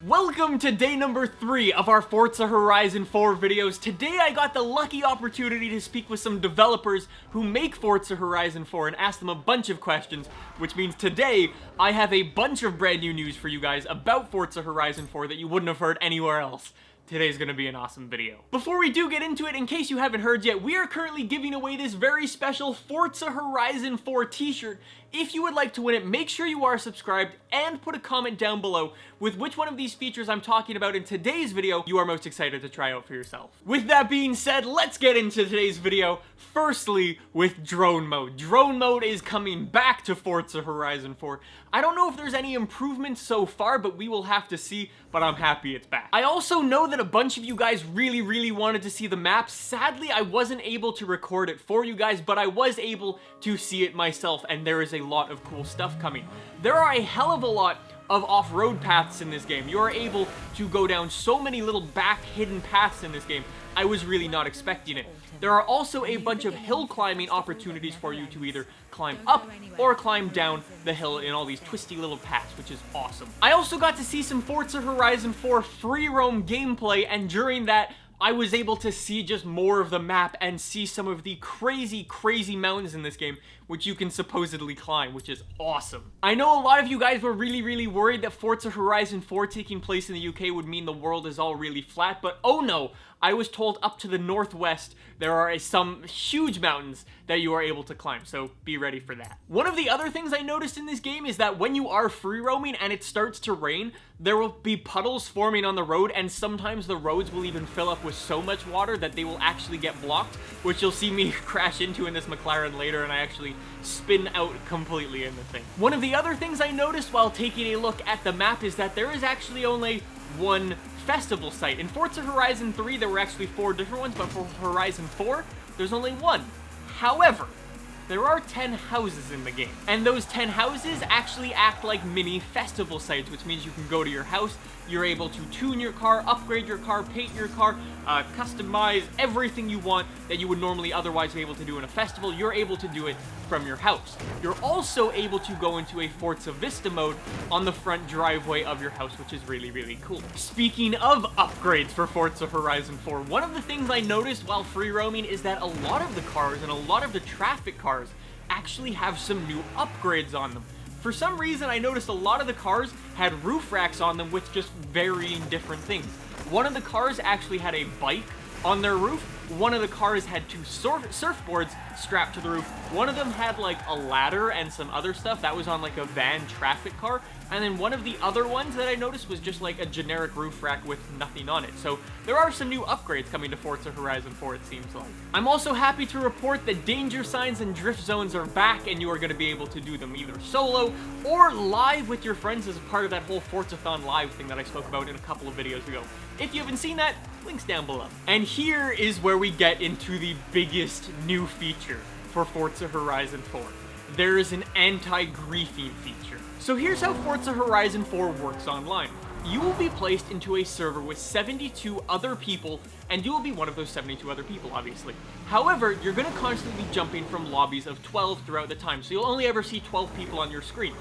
Welcome to day number 3 of our Forza Horizon 4 videos. Today I got the lucky opportunity to speak with some developers who make Forza Horizon 4 and ask them a bunch of questions, which means today I have a bunch of brand new news for you guys about Forza Horizon 4 that you wouldn't have heard anywhere else. Today's gonna be an awesome video. Before we do get into it, in case you haven't heard yet, we are currently giving away this very special Forza Horizon 4 t-shirt. If you would like to win it, make sure you are subscribed and put a comment down below with which one of these features I'm talking about in today's video you are most excited to try out for yourself. With that being said, let's get into today's video. Firstly, with drone mode. Drone mode is coming back to Forza Horizon 4. I don't know if there's any improvements so far, but we will have to see, but I'm happy it's back. I also know that a bunch of you guys really wanted to see the map. Sadly, I wasn't able to record it for you guys, but I was able to see it myself, and there is a lot of cool stuff coming. There are a hell of a lot of off-road paths in this game. You are able to go down so many little back hidden paths in this game. I was really not expecting it. There are also a bunch of hill climbing opportunities for you to either climb up or climb down the hill in all these twisty little paths, which is awesome. I also got to see some Forza Horizon 4 free roam gameplay, and during that, I was able to see just more of the map and see some of the crazy mountains in this game, which you can supposedly climb, which is awesome. I know a lot of you guys were really worried that Forza Horizon 4 taking place in the UK would mean the world is all really flat, but oh no, I was told up to the northwest there are some huge mountains that you are able to climb, so be ready for that. One of the other things I noticed in this game is that when you are free roaming and it starts to rain, there will be puddles forming on the road, and sometimes the roads will even fill up with so much water that they will actually get blocked, which you'll see me crash into in this McLaren later, and I actually spin out completely in the thing. One of the other things I noticed while taking a look at the map is that there is actually only one festival site. In Forza Horizon 3, there were actually 4 different ones, but for Horizon 4, there's only one. However, there are 10 houses in the game, and those 10 houses actually act like mini festival sites, which means you can go to your house, you're able to tune your car, upgrade your car, paint your car, customize everything you want that you would normally otherwise be able to do in a festival. You're able to do it from your house. You're also able to go into a Forza Vista mode on the front driveway of your house, which is really cool. Speaking of upgrades for Forza Horizon 4, one of the things I noticed while free roaming is that a lot of the cars and a lot of the traffic cars actually have some new upgrades on them. For some reason, I noticed a lot of the cars had roof racks on them with just varying different things. One of the cars actually had a bike on their roof. One of the cars had 2 surfboards strapped to the roof. One of them had like a ladder and some other stuff that was on like a van traffic car. And then one of the other ones that I noticed was just like a generic roof rack with nothing on it. So there are some new upgrades coming to Forza Horizon 4, it seems like. I'm also happy to report that danger signs and drift zones are back, and you are going to be able to do them either solo or live with your friends as a part of that whole Forzathon Live thing that I spoke about in a couple of videos ago. If you haven't seen that, links down below. And here is where we get into the biggest new feature for Forza Horizon 4. There is an anti-griefing feature. So here's how Forza Horizon 4 works online. You will be placed into a server with 72 other people, and you will be one of those 72 other people, obviously. However, you're going to constantly be jumping from lobbies of 12 throughout the time, so you'll only ever see 12 people on your screen.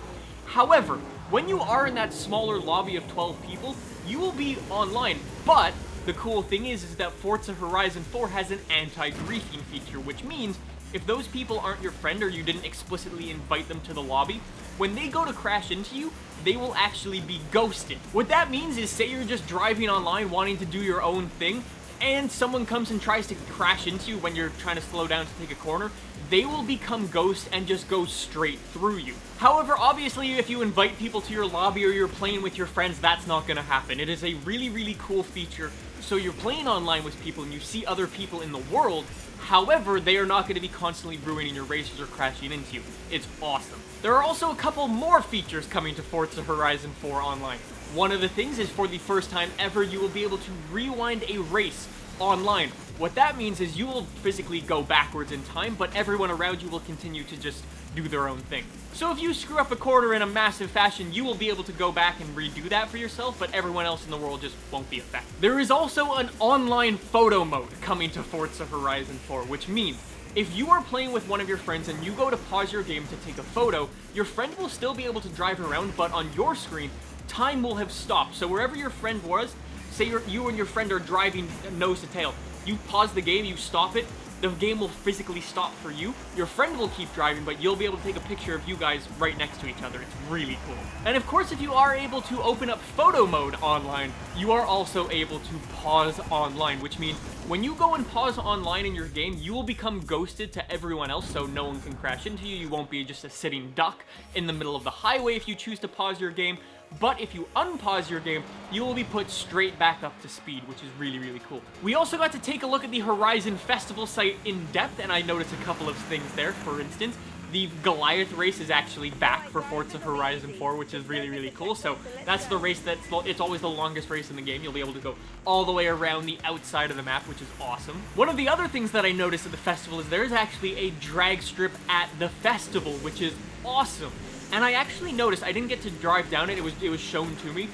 However, when you are in that smaller lobby of 12 people, you will be online, but the cool thing is that Forza Horizon 4 has an anti-griefing feature, which means if those people aren't your friend or you didn't explicitly invite them to the lobby, when they go to crash into you, they will actually be ghosted. What that means is, say you're just driving online wanting to do your own thing, and someone comes and tries to crash into you when you're trying to slow down to take a corner, they will become ghosts and just go straight through you. However, obviously, if you invite people to your lobby or you're playing with your friends, that's not gonna happen. It is a really cool feature. So you're playing online with people and you see other people in the world, however, they are not gonna be constantly ruining your races or crashing into you. It's awesome. There are also a couple more features coming to Forza Horizon 4 online. One of the things is, for the first time ever, you will be able to rewind a race online. What that means is you will physically go backwards in time, but everyone around you will continue to just do their own thing. So if you screw up a corner in a massive fashion, you will be able to go back and redo that for yourself, but everyone else in the world just won't be affected. There is also an online photo mode coming to Forza Horizon 4, which means if you are playing with one of your friends and you go to pause your game to take a photo, your friend will still be able to drive around, but on your screen, time will have stopped. So wherever your friend was, say you and your friend are driving nose to tail, you pause the game, you stop it, the game will physically stop for you. Your friend will keep driving, but you'll be able to take a picture of you guys right next to each other. It's really cool. And of course, if you are able to open up photo mode online, you are also able to pause online, which means when you go and pause online in your game, you will become ghosted to everyone else, so no one can crash into you. You won't be just a sitting duck in the middle of the highway if you choose to pause your game. But if you unpause your game, you will be put straight back up to speed, which is really, really cool. We also got to take a look at the Horizon Festival site in depth, and I noticed a couple of things there. For instance, the Goliath race is actually back for Forza Horizon 4, which is really, really cool. So that's the race it's always the longest race in the game. You'll be able to go all the way around the outside of the map, which is awesome. One of the other things that I noticed at the festival is there's actually a drag strip at the festival, which is awesome. And I actually noticed, I didn't get to drive down it, it was shown to me,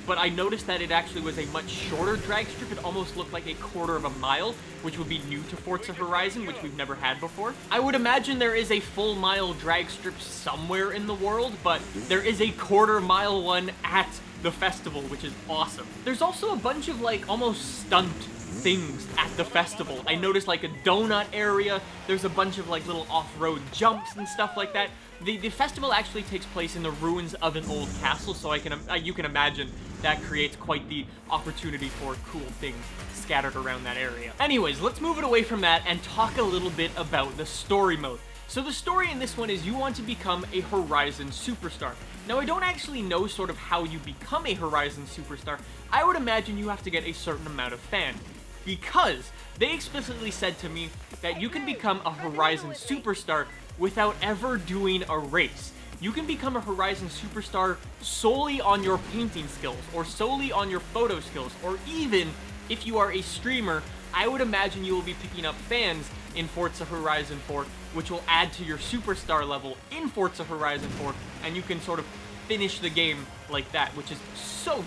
but I noticed that it actually was a much shorter drag strip. It almost looked like a quarter of a mile, which would be new to Forza Horizon, which we've never had before. I would imagine there is a full mile drag strip somewhere in the world, but there is a quarter mile one at the festival, which is awesome. There's also a bunch of like almost stunt things at the festival. I noticed like a donut area, there's a bunch of like little off-road jumps and stuff like that. The festival actually takes place in the ruins of an old castle, so you can imagine that creates quite the opportunity for cool things scattered around that area. Anyways, let's move it away from that and talk a little bit about the story mode. So the story in this one is you want to become a Horizon superstar. Now, I don't actually know sort of how you become a Horizon superstar. I would imagine you have to get a certain amount of fans, because they explicitly said to me that you can become a Horizon superstar without ever doing a race. You can become a Horizon superstar solely on your painting skills, or solely on your photo skills, or even if you are a streamer, I would imagine you will be picking up fans in Forza Horizon 4, which will add to your superstar level in Forza Horizon 4, and you can sort of finish the game like that, which is so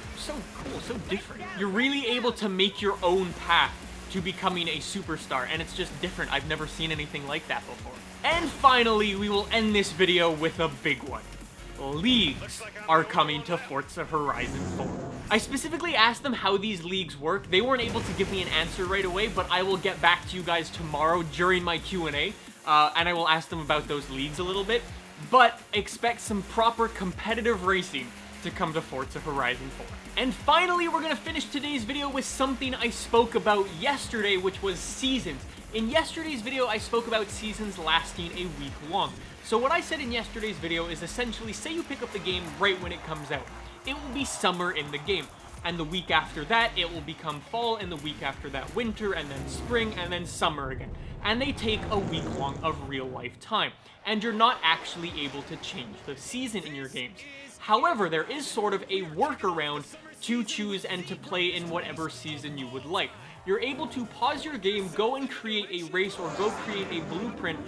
cool, so different. You're really able to make your own path to becoming a superstar, and it's just different. I've never seen anything like that before. And finally, we will end this video with a big one. Leagues are coming to Forza Horizon 4. I specifically asked them how these leagues work. They weren't able to give me an answer right away, but I will get back to you guys tomorrow during my Q&A, and I will ask them about those leagues a little bit. But expect some proper competitive racing to come to Forza Horizon 4. And finally, we're gonna finish today's video with something I spoke about yesterday, which was seasons. In yesterday's video, I spoke about seasons lasting a week long. So what I said in yesterday's video is essentially, say you pick up the game right when it comes out. It will be summer in the game, and the week after that, it will become fall, and the week after that, winter, and then spring, and then summer again. And they take a week long of real life time, and you're not actually able to change the season in your games. However, there is sort of a workaround to choose and to play in whatever season you would like. You're able to pause your game, go and create a race, or go create a blueprint,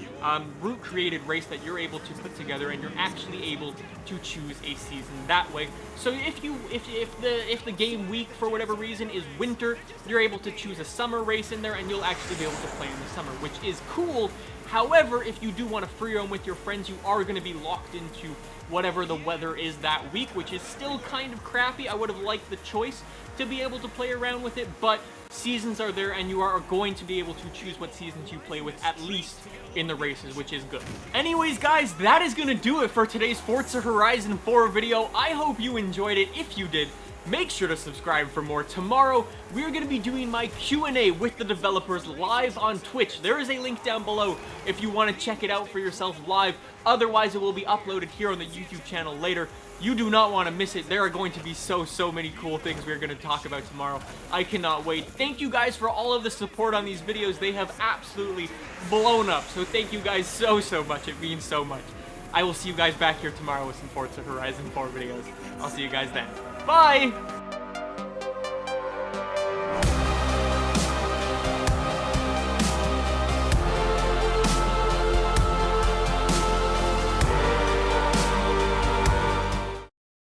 root-created race that you're able to put together, and you're actually able to choose a season that way. So if the game week, for whatever reason, is winter, you're able to choose a summer race in there, and you'll actually be able to play in the summer, which is cool. However, if you do want to free roam with your friends, you are going to be locked into whatever the weather is that week, which is still kind of crappy. I would have liked the choice to be able to play around with it, but seasons are there, and you are going to be able to choose what seasons you play with, at least in the races, which is good. Anyways, guys, that is going to do it for today's Forza Horizon 4 video. I hope you enjoyed it. If you did, make sure to subscribe for more. Tomorrow, we're going to be doing my Q&A with the developers live on Twitch. There is a link down below if you want to check it out for yourself live. Otherwise, it will be uploaded here on the YouTube channel later. You do not want to miss it. There are going to be so many cool things we're going to talk about tomorrow. I cannot wait. Thank you guys for all of the support on these videos. They have absolutely blown up. So thank you guys so much. It means so much. I will see you guys back here tomorrow with some Forza Horizon 4 videos. I'll see you guys then. Bye!